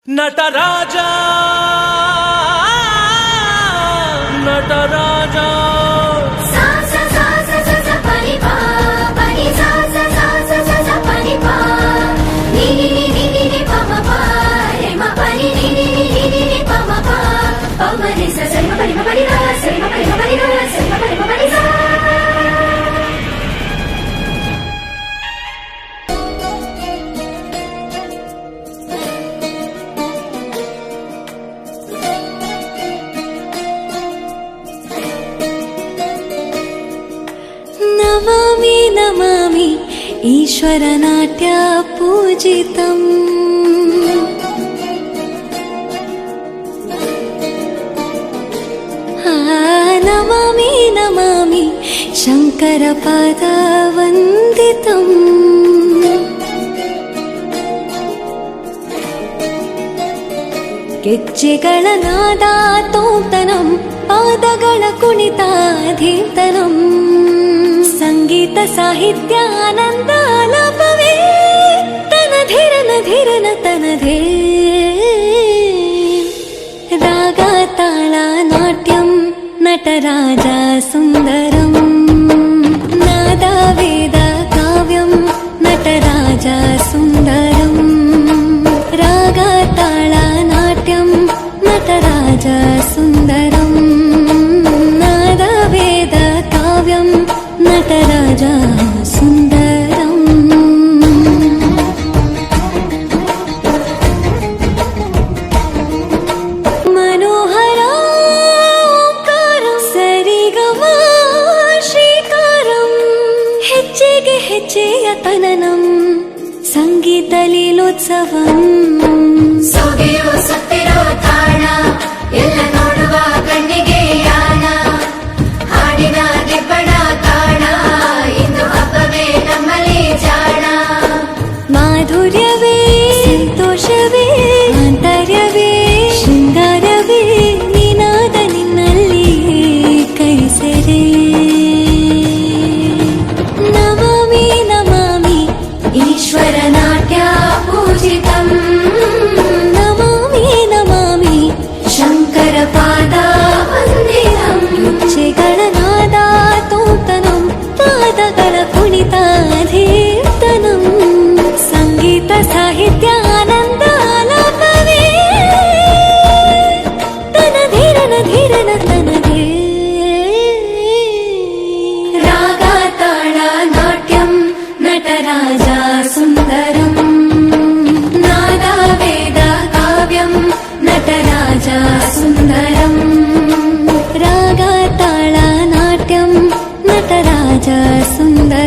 ನಟರಾಜ ನಟರಾಜ ನಮಾಮಿ ನಮಾಮಿ ಈಶ್ವರ ನಾಟ್ಯ ಪೂಜಿತಂ ನಮಾಮಿ ನಮಾಮಿ ಶಂಕರ ಪಾದ ವಂದಿತಂ ಗೆಜ್ಜೆಗಳ ನಾದ ತೋಂತನಂ ಪಾದಗಳ ಕುಣಿತಾಧೀತನಂ ಸಂಗೀತ ಸಾಹಿತ್ಯ ಆನಂದ ಆಲಾಪವೇ ತನಧಿರನ ಧಿರನ ತನಧೇ ರಾಗ ತಾಳ ನಾಟ್ಯಂ ನಟರಾಜ ಸುಂದರಂ ನಾದ ವೇದ ಕಾವ್ಯಂ ನಟರಾಜ ಸುಂದರಂ ರಾಗ ತಾಳ ನಾಟ್ಯಂ ನಟರಾಜ ಸುಂದರಂ ನಾದ ವೇದ ಕಾವ್ಯಂ ನಟರಾಜ ಸುಂದರಂ ಮನೋಹರ ಓಂಕಾರಂ ಸರಿಗಮ ಶ್ರೀಕಾರಂ ಹೆಜ್ಜೆಗೆ ಹೆಜ್ಜೆಯ ತನನಂ ಸಂಗೀತ ಲೀಲೋತ್ಸವಂ ಸೊಗೆಯೋ ಸತ್ತಿರೋ ತಾಣ ಎಲ್ಲ ನೋಡುವ ಕಣ್ಣಿಗೆ ಯಾನ ಹಾಡಿನ ದಿಬ್ಬಣ ತಾಣ ಇಂದು ಹಬ್ಬವೇ ನಮ್ಮಲ್ಲಿ ಜಾಣ ಮಾಧುರ್ಯವೇ ಸಂತೋಷವೇ ಆಂತರ್ಯವೇ ಶೃಂಗಾರವೇ ನಿನಾದ ನಿನ್ನಲ್ಲಿ ಕೈಸೆರೆ ನಮಾಮಿ ನಮಾಮಿ ಈಶ್ವರ ನಾಟ್ಯ ಪೂಜಿತಂ ನಮಾಮಿ ನಮಾಮಿ ಶಂಕರ ಪಾದ ವಂದಿತಂ ಗೆಜ್ಜೆಗಳ ನಾದ ತೋಂತನಂ ಪಾದಗಳ ಕುಣಿತಾಧೀರ್ತನಂ ಸಂಗೀತ ಸಾಹಿತ್ಯ ಆನಂದ ಆಲಾಪವೇ ತನಧಿರನ ಧಿರನ ತನಧೇ ರಾಗ ತಾಳ ನಾಟ್ಯಂ ನಟರಾಜ ಸುಂದರಂ ನಾದ ವೇದ ಕಾವ್ಯಂ ನಟರಾಜ ಸುಂದರಂ ರಾಗ ತಾಳ ನಾಟ್ಯಂ ನಟರಾಜ ಸುಂದರ